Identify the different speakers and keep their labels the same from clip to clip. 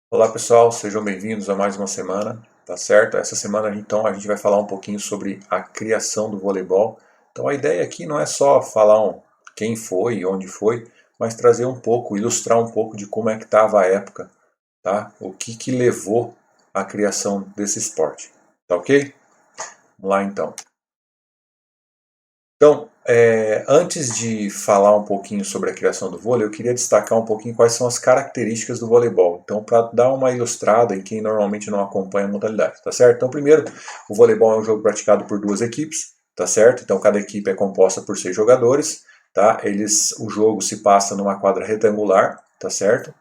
Speaker 1: Olá pessoal, sejam bem-vindos a mais uma semana, tá certo? Essa semana então a gente vai falar um pouquinho sobre a criação do voleibol. Então a ideia aqui não é só falar quem foi e onde foi, mas trazer um pouco, ilustrar um pouco de como é que estava a época, tá? O que levou à criação desse esporte, tá ok? Vamos lá então. Então, antes de falar um pouquinho sobre a criação do vôlei, eu queria destacar um pouquinho quais são as características do voleibol. Então, para dar uma ilustrada em quem normalmente não acompanha a modalidade, tá certo? Então, primeiro, o voleibol é um jogo praticado por duas equipes, tá certo? Então, cada equipe é composta por 6 jogadores, tá? O jogo se passa numa quadra retangular, tá certo?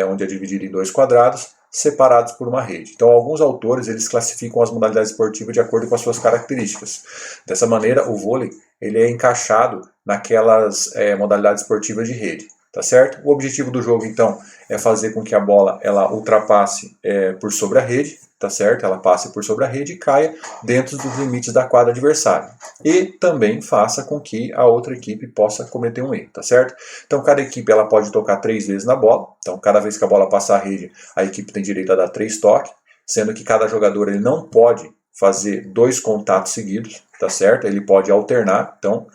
Speaker 1: Onde é dividido em 2 quadrados, separados por uma rede. Então, alguns autores eles classificam as modalidades esportivas de acordo com as suas características. Dessa maneira, o vôlei ele é encaixado naquelas modalidades esportivas de rede, tá certo? O objetivo do jogo, então, é fazer com que a bola ela ultrapasse por sobre a rede, tá certo? Ela passe por sobre a rede e caia dentro dos limites da quadra adversária. E também faça com que a outra equipe possa cometer um erro, tá certo? Então, cada equipe ela pode tocar 3 vezes na bola. Então, cada vez que a bola passar a rede, a equipe tem direito a dar 3 toques, sendo que cada jogador ele não pode fazer 2 contatos seguidos, tá certo? Ele pode alternar, então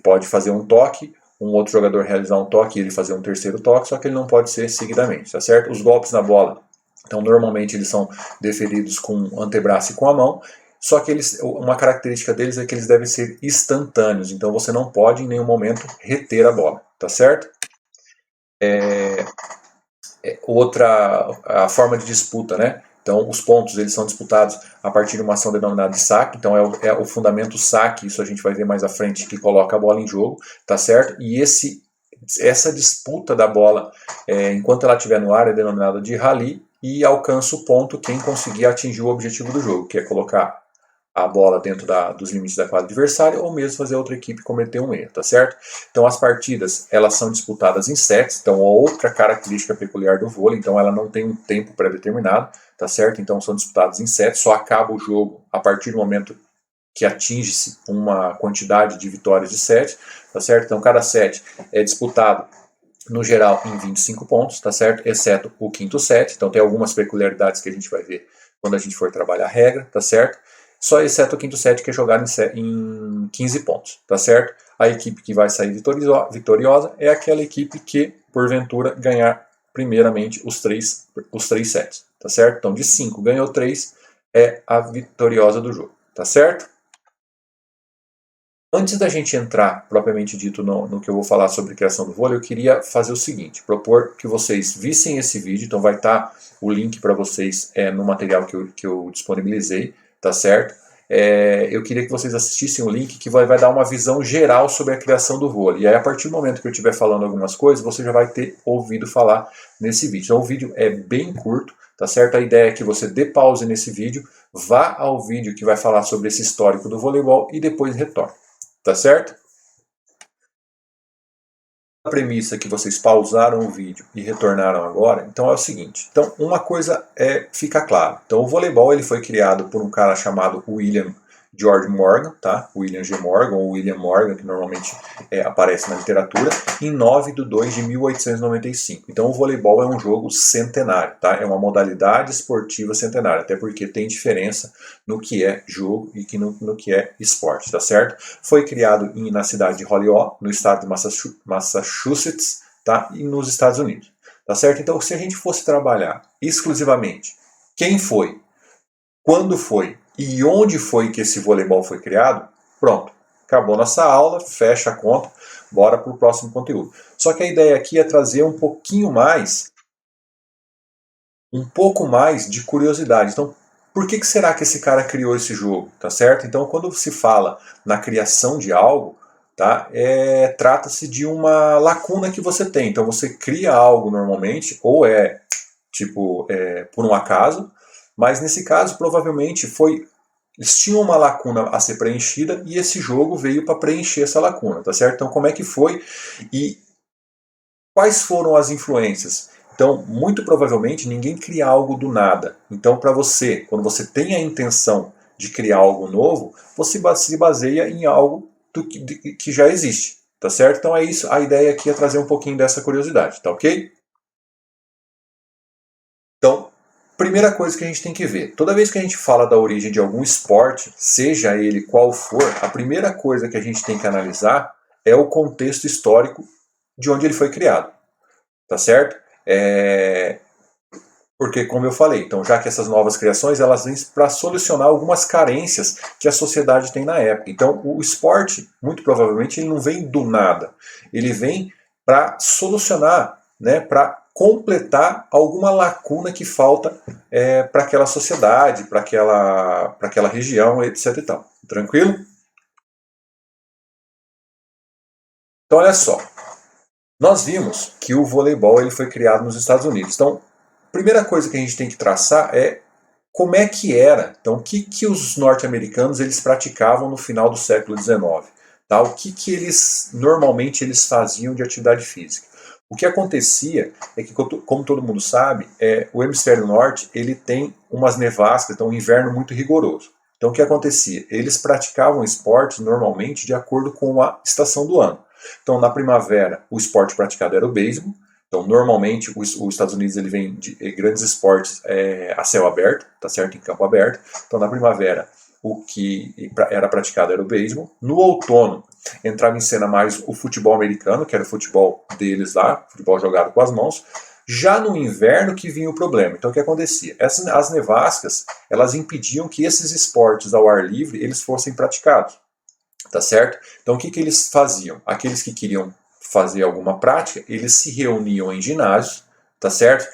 Speaker 1: pode fazer um toque, um outro jogador realizar um toque e ele fazer um terceiro toque, só que ele não pode ser seguidamente, tá certo? Os golpes na bola, então normalmente eles são deferidos com o antebraço e com a mão, só que uma característica deles é que eles devem ser instantâneos, então você não pode em nenhum momento reter a bola, tá certo? A forma de disputa, né? Então, os pontos eles são disputados a partir de uma ação denominada de saque. Então, é o fundamento saque, isso a gente vai ver mais à frente, que coloca a bola em jogo, tá certo? E essa disputa da bola, enquanto ela estiver no ar, é denominada de rally e alcança o ponto quem conseguir atingir o objetivo do jogo, que é colocar a bola dentro dos limites da quadra adversária ou mesmo fazer a outra equipe cometer um erro, tá certo? Então as partidas elas são disputadas em sets, então outra característica peculiar do vôlei, então ela não tem um tempo pré-determinado, tá certo? Então são disputados em sets, só acaba o jogo a partir do momento que atinge-se uma quantidade de vitórias de set, tá certo? Então cada set é disputado no geral em 25 pontos, tá certo? Exceto o quinto set, então tem algumas peculiaridades que a gente vai ver quando a gente for trabalhar a regra, tá certo? Só exceto o quinto set que é jogado em 15 pontos, tá certo? A equipe que vai sair vitoriosa é aquela equipe que, porventura, ganhar primeiramente os três sets, tá certo? Então de 5 ganhou 3, é a vitoriosa do jogo, tá certo? Antes da gente entrar, propriamente dito, no que eu vou falar sobre criação do vôlei, eu queria fazer o seguinte, propor que vocês vissem esse vídeo, então vai estar o link para vocês no material que eu disponibilizei, tá certo? Eu queria que vocês assistissem o link que vai dar uma visão geral sobre a criação do vôlei. E aí, a partir do momento que eu estiver falando algumas coisas, você já vai ter ouvido falar nesse vídeo. Então, o vídeo é bem curto, tá certo? A ideia é que você dê pause nesse vídeo, vá ao vídeo que vai falar sobre esse histórico do voleibol e depois retorne. Tá certo? A premissa que vocês pausaram o vídeo e retornaram agora, então é o seguinte. Então, uma coisa fica clara. Então, o voleibol ele foi criado por um cara chamado William George Morgan, tá? William G. Morgan, ou William Morgan, que normalmente aparece na literatura, em 9/2/1895. Então, o voleibol é um jogo centenário, tá? É uma modalidade esportiva centenária, até porque tem diferença no que é jogo e no que é esporte, tá certo? Foi criado na cidade de Holyoke, no estado de Massachusetts, tá? E nos Estados Unidos, tá certo? Então, se a gente fosse trabalhar exclusivamente quem foi, quando foi e onde foi que esse voleibol foi criado, pronto, acabou nossa aula, fecha a conta, bora para o próximo conteúdo. Só que a ideia aqui é trazer um pouco mais de curiosidade. Então, por que será que esse cara criou esse jogo, tá certo? Então, quando se fala na criação de algo, tá, trata-se de uma lacuna que você tem. Então, você cria algo normalmente, ou por um acaso, mas nesse caso, provavelmente eles tinham uma lacuna a ser preenchida e esse jogo veio para preencher essa lacuna, tá certo? Então, como é que foi e quais foram as influências? Então, muito provavelmente, ninguém cria algo do nada. Então, para você, quando você tem a intenção de criar algo novo, você se baseia em algo que já existe, tá certo? Então é isso, a ideia aqui é trazer um pouquinho dessa curiosidade, tá ok? Então, primeira coisa que a gente tem que ver, toda vez que a gente fala da origem de algum esporte, seja ele qual for, a primeira coisa que a gente tem que analisar é o contexto histórico de onde ele foi criado, tá certo? Porque, como eu falei, então, já que essas novas criações elas vêm para solucionar algumas carências que a sociedade tem na época. Então, o esporte, muito provavelmente, ele não vem do nada. Ele vem para solucionar, né, para completar alguma lacuna que falta para aquela sociedade, para aquela região, etc. E tal. Tranquilo? Então, olha só. Nós vimos que o voleibol ele foi criado nos Estados Unidos. Então, a primeira coisa que a gente tem que traçar é como é que era, então o que os norte-americanos eles praticavam no final do século XIX, tá? O que eles normalmente eles faziam de atividade física. O que acontecia é que, como todo mundo sabe, o hemisfério norte ele tem umas nevascas, então um inverno muito rigoroso. Então o que acontecia? Eles praticavam esportes normalmente de acordo com a estação do ano. Então na primavera o esporte praticado era o beisebol. Então, normalmente, os Estados Unidos ele vem de grandes esportes a céu aberto, tá certo? Em campo aberto. Então, na primavera, o que era praticado era o beisebol. No outono, entrava em cena mais o futebol americano, que era o futebol deles lá, futebol jogado com as mãos. Já no inverno que vinha o problema. Então, o que acontecia? As nevascas, elas impediam que esses esportes ao ar livre, eles fossem praticados, tá certo? Então, o que eles faziam? Aqueles que queriam fazer alguma prática, eles se reuniam em ginásios, tá certo?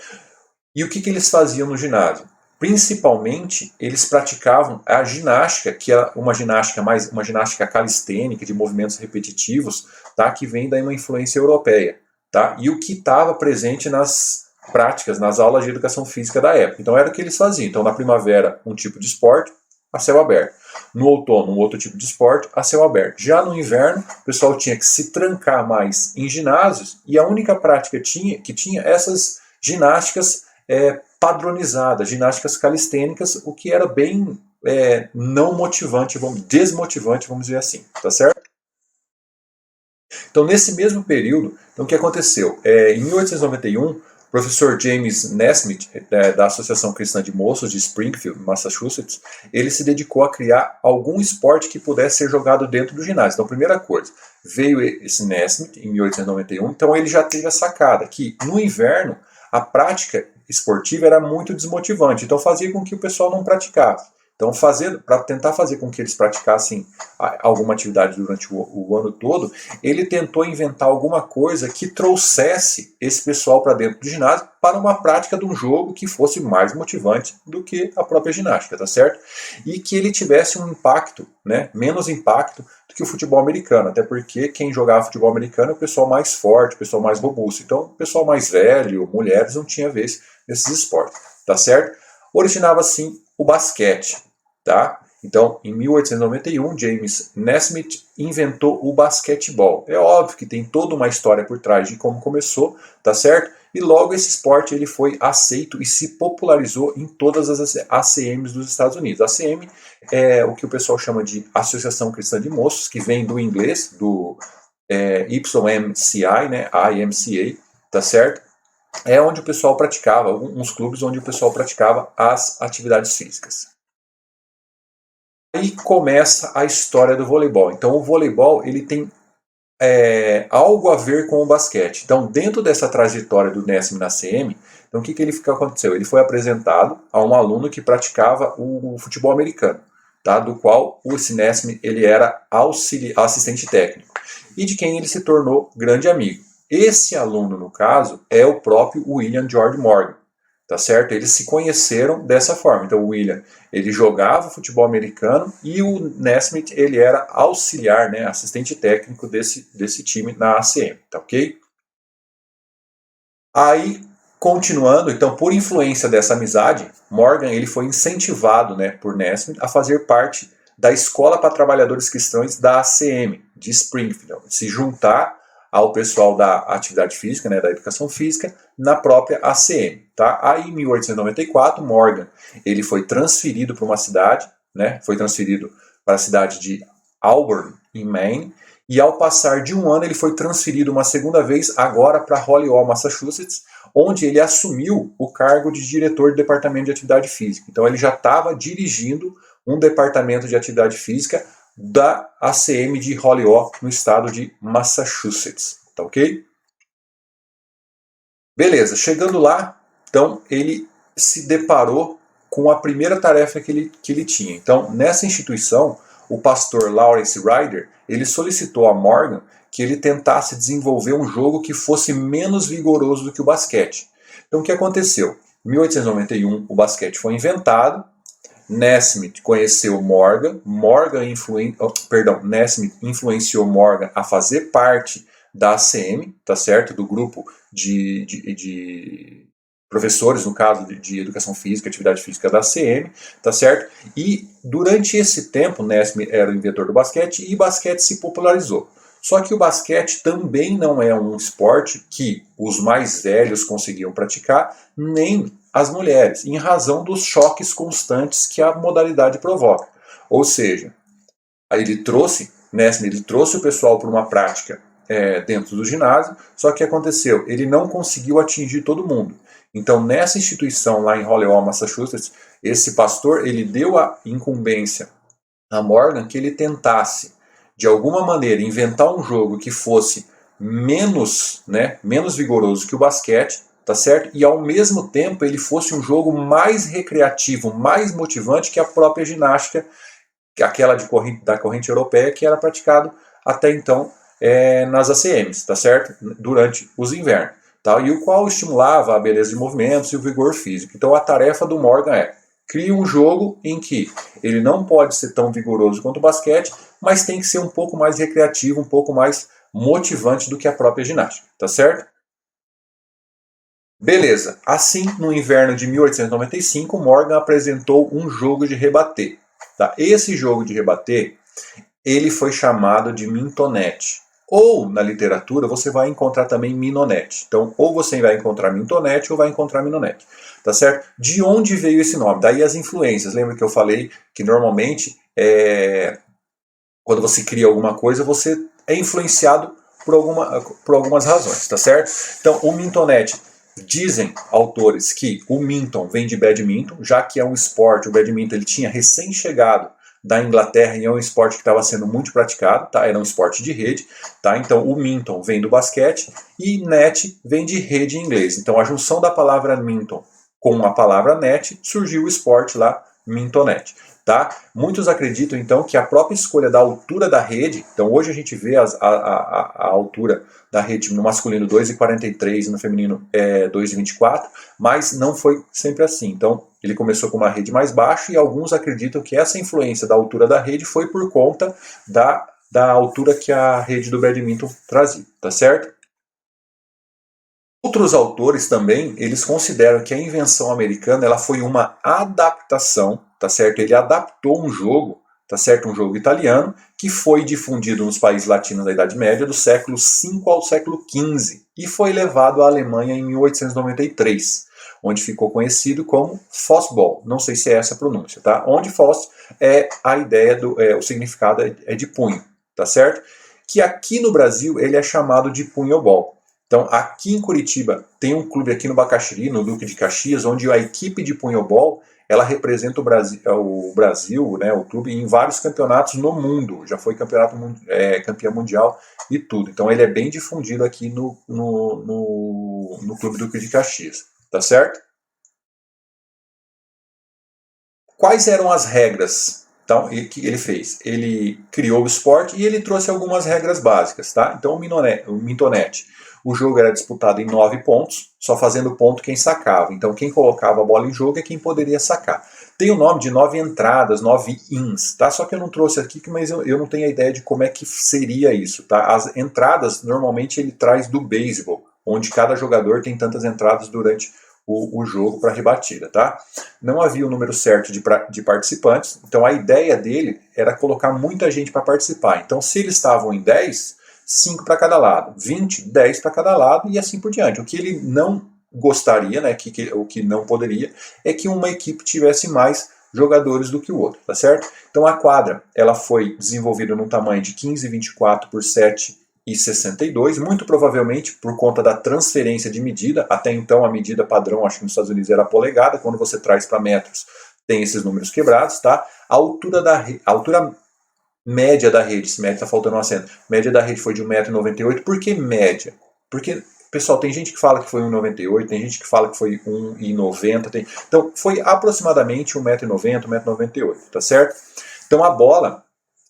Speaker 1: E o que eles faziam no ginásio? Principalmente, eles praticavam a ginástica, que é uma ginástica calistênica, de movimentos repetitivos, tá? Que vem da uma influência europeia, tá? E o que estava presente nas práticas, nas aulas de educação física da época. Então, era o que eles faziam. Então, na primavera, um tipo de esporte, a céu aberto. No outono, um outro tipo de esporte, a céu aberto. Já no inverno, o pessoal tinha que se trancar mais em ginásios e a única prática que tinha essas ginásticas padronizadas, ginásticas calistênicas, o que era bem não motivante, desmotivante, vamos dizer assim, tá certo? Então, nesse mesmo período, então, o que aconteceu? Em 1891, o professor James Naismith, da Associação Cristã de Moços de Springfield, Massachusetts, ele se dedicou a criar algum esporte que pudesse ser jogado dentro do ginásio. Então, primeira coisa, veio esse Naismith em 1891, então ele já teve a sacada que no inverno a prática esportiva era muito desmotivante, então fazia com que o pessoal não praticasse. Então, para tentar fazer com que eles praticassem alguma atividade durante o ano todo, ele tentou inventar alguma coisa que trouxesse esse pessoal para dentro do ginásio para uma prática de um jogo que fosse mais motivante do que a própria ginástica, tá certo? E que ele tivesse um impacto, né, menos impacto do que o futebol americano, até porque quem jogava futebol americano é o pessoal mais forte, o pessoal mais robusto. Então, o pessoal mais velho, mulheres, não tinha vez nesses esportes, tá certo? Originava, assim, o basquete. Tá? Então, em 1891, James Naismith inventou o basquetebol. É óbvio que tem toda uma história por trás de como começou, tá certo? E logo esse esporte ele foi aceito e se popularizou em todas as ACMs dos Estados Unidos. A ACM é o que o pessoal chama de Associação Cristã de Moços, que vem do inglês, do YMCI, né? IMCA, tá certo? É onde o pessoal praticava, uns clubes onde o pessoal praticava as atividades físicas. Aí começa a história do voleibol. Então o voleibol ele tem algo a ver com o basquete. Então dentro dessa trajetória do Naismith na CM, então o que aconteceu? Ele foi apresentado a um aluno que praticava o futebol americano, tá? Do qual o Naismith ele era assistente técnico e de quem ele se tornou grande amigo. Esse aluno, no caso, é o próprio William George Morgan. Tá certo? Eles se conheceram dessa forma. Então o William, ele jogava futebol americano e o Naismith, ele era auxiliar, né, assistente técnico desse time na ACM, tá ok? Aí, continuando, então por influência dessa amizade, Morgan, ele foi incentivado, né, por Naismith a fazer parte da Escola para Trabalhadores Cristãos da ACM, de Springfield, se juntar ao pessoal da atividade física, né, da educação física, na própria ACM. Tá? Aí, em 1894, Morgan ele foi transferido para uma cidade, né, foi transferido para a cidade de Auburn, em Maine, e ao passar de um ano ele foi transferido uma segunda vez, agora para Holyoke, Massachusetts, onde ele assumiu o cargo de diretor do departamento de atividade física. Então ele já estava dirigindo um departamento de atividade física da ACM de Holyoke, no estado de Massachusetts. Tá ok? Beleza, chegando lá, então ele se deparou com a primeira tarefa que ele tinha. Então, nessa instituição, o pastor Lawrence Ryder, ele solicitou a Morgan que ele tentasse desenvolver um jogo que fosse menos vigoroso do que o basquete. Então, o que aconteceu? Em 1891, o basquete foi inventado, Naismith conheceu Morgan, Naismith influenciou Morgan a fazer parte da ACM, tá certo? Do grupo de professores, no caso de educação física, atividade física da ACM, tá certo? E durante esse tempo, Naismith era o inventor do basquete e basquete se popularizou. Só que o basquete também não é um esporte que os mais velhos conseguiam praticar, nem as mulheres, em razão dos choques constantes que a modalidade provoca. Ou seja, aí Naismith trouxe o pessoal para uma prática dentro do ginásio, só que o que aconteceu? Ele não conseguiu atingir todo mundo. Então, nessa instituição lá em Holyoke, Massachusetts, esse pastor ele deu a incumbência a Morgan que ele tentasse, de alguma maneira, inventar um jogo que fosse menos vigoroso que o basquete, tá certo? E ao mesmo tempo ele fosse um jogo mais recreativo, mais motivante que a própria ginástica, aquela da corrente europeia que era praticado até então nas ACMs, tá certo? Durante os invernos, tá? E o qual estimulava a beleza de movimentos e o vigor físico. Então a tarefa do Morgan cria um jogo em que ele não pode ser tão vigoroso quanto o basquete, mas tem que ser um pouco mais recreativo, um pouco mais motivante do que a própria ginástica, tá certo? Beleza, assim no inverno de 1895, Morgan apresentou um jogo de rebater. Tá? Esse jogo de rebater, ele foi chamado de mintonete. Ou na literatura você vai encontrar também minonete. Então, ou você vai encontrar mintonete ou vai encontrar minonete. Tá certo? De onde veio esse nome? Daí as influências. Lembra que eu falei que normalmente quando você cria alguma coisa, você é influenciado por algumas razões, tá certo? Então, o mintonete, dizem autores que o minton vem de badminton, já que é um esporte, o badminton ele tinha recém-chegado da Inglaterra e é um esporte que estava sendo muito praticado, tá? Era um esporte de rede, tá? Então o minton vem do basquete e net vem de rede em inglês. Então a junção da palavra minton com a palavra net surgiu o esporte lá, mintonete. Tá? Muitos acreditam então que a própria escolha da altura da rede, então hoje a gente vê a altura da rede no masculino 2,43 e no feminino 2,24, mas não foi sempre assim. Então ele começou com uma rede mais baixa e alguns acreditam que essa influência da altura da rede foi por conta da altura que a rede do badminton trazia, tá certo? Outros autores também, eles consideram que a invenção americana ela foi uma adaptação, tá certo? Ele adaptou um jogo, tá certo? Um jogo italiano, que foi difundido nos países latinos da Idade Média, do século V ao século XV, e foi levado à Alemanha em 1893, onde ficou conhecido como Faustball. Não sei se é essa a pronúncia, tá? Onde Faust é a ideia, o significado é de punho, tá certo? Que aqui no Brasil ele é chamado de punhobol. Então, aqui em Curitiba, tem um clube aqui no Bacaxiri, no Duque de Caxias, onde a equipe de punhobol, ela representa o Brasil, né, o clube, em vários campeonatos no mundo. Já foi campeão mundial e tudo. Então, ele é bem difundido aqui no clube Duque de Caxias. Tá certo? Quais eram as regras que ele fez? Ele criou o esporte e ele trouxe algumas regras básicas. Tá? Então, o mintonete. O jogo era disputado em 9 pontos, só fazendo ponto quem sacava. Então quem colocava a bola em jogo é quem poderia sacar. Tem o nome de 9 entradas, 9 ins, tá? Só que eu não trouxe aqui, mas eu não tenho a ideia de como é que seria isso, tá? As entradas, normalmente ele traz do beisebol, onde cada jogador tem tantas entradas durante o jogo para rebatida, tá? Não havia o número certo de participantes, então a ideia dele era colocar muita gente para participar. Então se eles estavam em 10... 5 para cada lado, 20, 10 para cada lado e assim por diante. O que ele não gostaria, né, o que não poderia, é que uma equipe tivesse mais jogadores do que o outro, tá certo? Então a quadra, ela foi desenvolvida num tamanho de 15,24 por 7,62, muito provavelmente por conta da transferência de medida. Até então a medida padrão, acho que nos Estados Unidos era polegada, quando você traz para metros tem esses números quebrados, tá? A altura média da rede, se média está faltando um acento, média da rede foi de 1,98 m. Por que média? Porque, pessoal, tem gente que fala que foi 1,98 m, tem gente que fala que foi 1,90 m, então foi aproximadamente 1,90 m, 1,98 m, tá certo? Então a bola,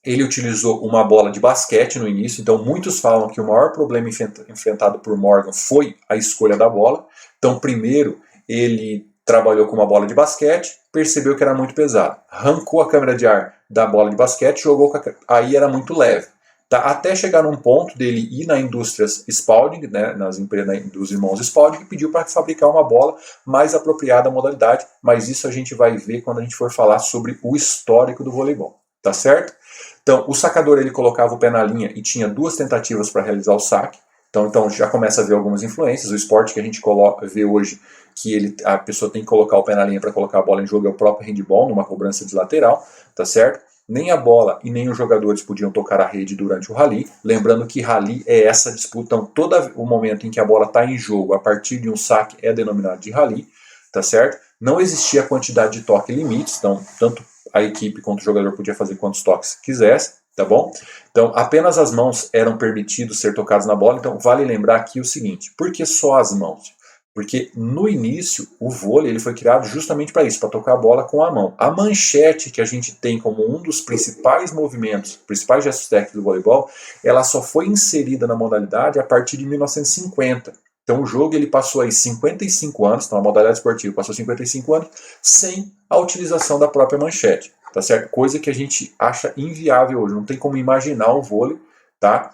Speaker 1: ele utilizou uma bola de basquete no início, então muitos falam que o maior problema enfrentado por Morgan foi a escolha da bola. Então primeiro ele trabalhou com uma bola de basquete, percebeu que era muito pesado, arrancou a câmara de ar da bola de basquete, jogou aí era muito leve, tá? Até chegar num ponto dele ir na Indústrias Spalding, né, nas empresas dos irmãos Spalding, e pediu para fabricar uma bola mais apropriada à modalidade, mas isso a gente vai ver quando a gente for falar sobre o histórico do voleibol, tá certo? Então o sacador, ele colocava o pé na linha e tinha 2 tentativas para realizar o saque. Então já começa a ver algumas influências. O esporte que a gente vê hoje, que a pessoa tem que colocar o pé na linha para colocar a bola em jogo, é o próprio handball, numa cobrança de lateral, tá certo? Nem a bola e nem os jogadores podiam tocar a rede durante o rally. Lembrando que rally é essa disputa, então todo o momento em que a bola está em jogo, a partir de um saque, é denominado de rally, tá certo? Não existia quantidade de toque limites, então tanto a equipe quanto o jogador podia fazer quantos toques quisesse, tá bom? Então apenas as mãos eram permitidos ser tocadas na bola. Então vale lembrar aqui o seguinte: por que só as mãos? Porque no início o vôlei, ele foi criado justamente para isso, para tocar a bola com a mão. A manchete, que a gente tem como um dos principais movimentos, principais gestos técnicos do voleibol, ela só foi inserida na modalidade a partir de 1950. Então o jogo, ele passou aí 55 anos, então a modalidade esportiva passou 55 anos sem a utilização da própria manchete, tá certo? Coisa que a gente acha inviável hoje, não tem como imaginar o vôlei, tá?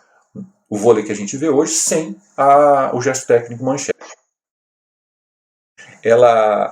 Speaker 1: O vôlei que a gente vê hoje sem o gesto técnico manchete.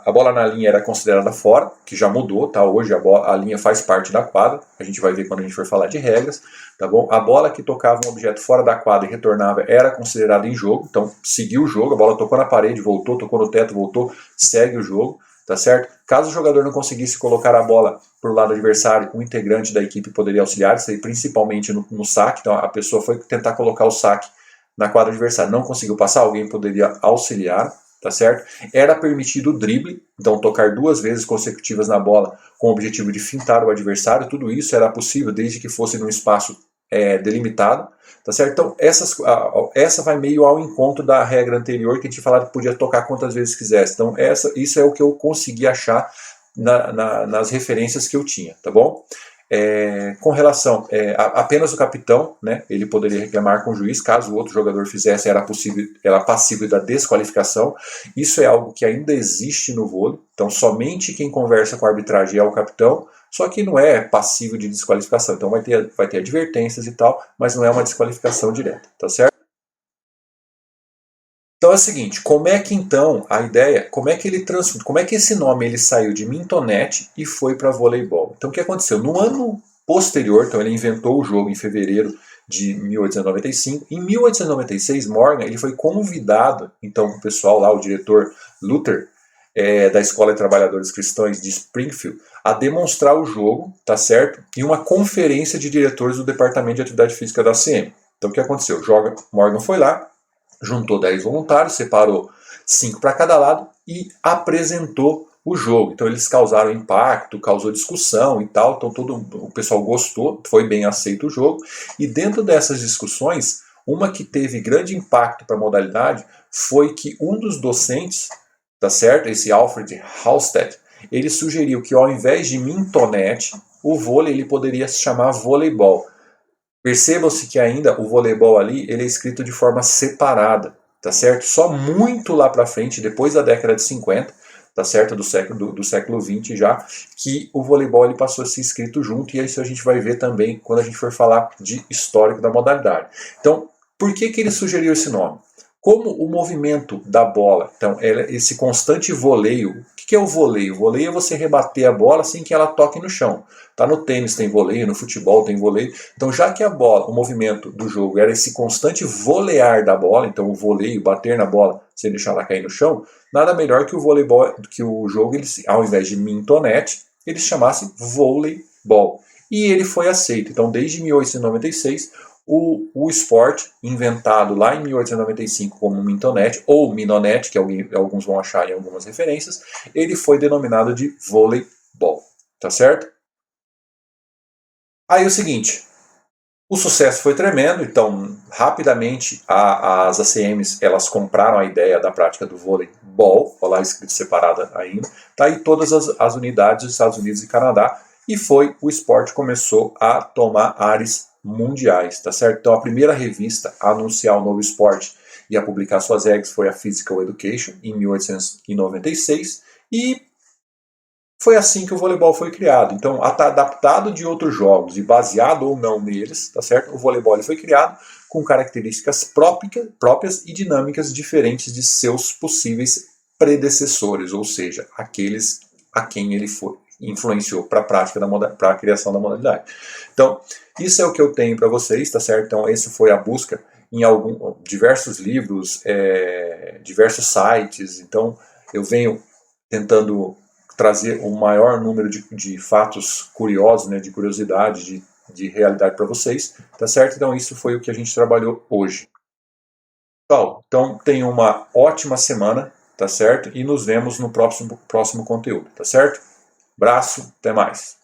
Speaker 1: A bola na linha era considerada fora, que já mudou, tá? Hoje a linha faz parte da quadra, a gente vai ver quando a gente for falar de regras, tá bom? A bola que tocava um objeto fora da quadra e retornava era considerada em jogo, então seguiu o jogo, a bola tocou na parede, voltou, tocou no teto, voltou, segue o jogo, tá certo? Caso o jogador não conseguisse colocar a bola para o lado adversário, um integrante da equipe poderia auxiliar, isso aí principalmente no saque. Então a pessoa foi tentar colocar o saque na quadra adversária, não conseguiu passar, alguém poderia auxiliar, tá certo? Era permitido o drible, então tocar 2 vezes consecutivas na bola com o objetivo de fintar o adversário. Tudo isso era possível desde que fosse num espaço delimitado, tá certo? Então essa vai meio ao encontro da regra anterior, que a gente falava que podia tocar quantas vezes quisesse. Então isso é o que eu consegui achar nas referências que eu tinha, tá bom? Com relação apenas o capitão, né, ele poderia reclamar com o juiz. Caso o outro jogador fizesse, era passível da desqualificação. Isso é algo que ainda existe no vôlei, então somente quem conversa com a arbitragem é o capitão, só que não é passível de desqualificação. Então vai ter advertências e tal, mas não é uma desqualificação direta, tá certo? Então é o seguinte, como é que então a ideia, como é que esse nome ele saiu de mintonete e foi para voleibol? Então o que aconteceu? No ano posterior, então ele inventou o jogo em fevereiro de 1895. Em 1896, Morgan, ele foi convidado, então o pessoal lá, o diretor Luther, da Escola de Trabalhadores Cristãos de Springfield, a demonstrar o jogo, tá certo? E uma conferência de diretores do Departamento de Atividade Física da ACM. Então o que aconteceu? Morgan foi lá, juntou 10 voluntários, separou 5 para cada lado e apresentou o jogo. Então eles causaram impacto, causou discussão e tal, então o pessoal gostou, foi bem aceito o jogo. E dentro dessas discussões, uma que teve grande impacto para a modalidade foi que um dos docentes, tá certo? Esse Alfred Halstead, ele sugeriu que ao invés de mintonete, o vôlei ele poderia se chamar voleibol. Percebam-se que ainda o voleibol ali ele é escrito de forma separada, tá certo? Só muito lá para frente, depois da década de 50, tá certo? Do século 20 já, que o voleibol ele passou a ser escrito junto, e isso a gente vai ver também quando a gente for falar de histórico da modalidade. Então, por que ele sugeriu esse nome? Como o movimento da bola, então esse constante voleio. O que é o voleio? O voleio é você rebater a bola sem que ela toque no chão. Tá? No tênis tem voleio, no futebol tem voleio. Então já que a bola, o movimento do jogo era esse constante volear da bola, então o voleio, bater na bola sem deixar ela cair no chão, nada melhor que o voleibol, que o jogo, ele, ao invés de mintonete, ele se chamasse voleibol. E ele foi aceito. Então, desde 1896, o esporte, inventado lá em 1895 como mintonete, ou minonete, que alguns vão achar em algumas referências, ele foi denominado de voleibol. Tá certo? Aí o seguinte, o sucesso foi tremendo, então rapidamente as ACMs elas compraram a ideia da prática do voleibol, lá escrito separada ainda, tá aí todas as unidades dos Estados Unidos e Canadá, e o esporte começou a tomar ares mundiais, tá certo? Então a primeira revista a anunciar o novo esporte e a publicar suas regras foi a Physical Education, em 1896, e foi assim que o voleibol foi criado. Então, adaptado de outros jogos e baseado ou não neles, tá certo? O voleibol foi criado com características próprias e dinâmicas diferentes de seus possíveis predecessores, ou seja, aqueles a quem ele influenciou para a prática para a criação da modalidade. Então, isso é o que eu tenho para vocês, tá certo? Então, essa foi a busca em diversos livros, diversos sites. Então, eu venho tentando trazer o maior número de fatos curiosos, né, de curiosidade, de realidade para vocês, tá certo? Então isso foi o que a gente trabalhou hoje. Pessoal, então tenham uma ótima semana, tá certo? E nos vemos no próximo conteúdo, tá certo? Abraço, até mais.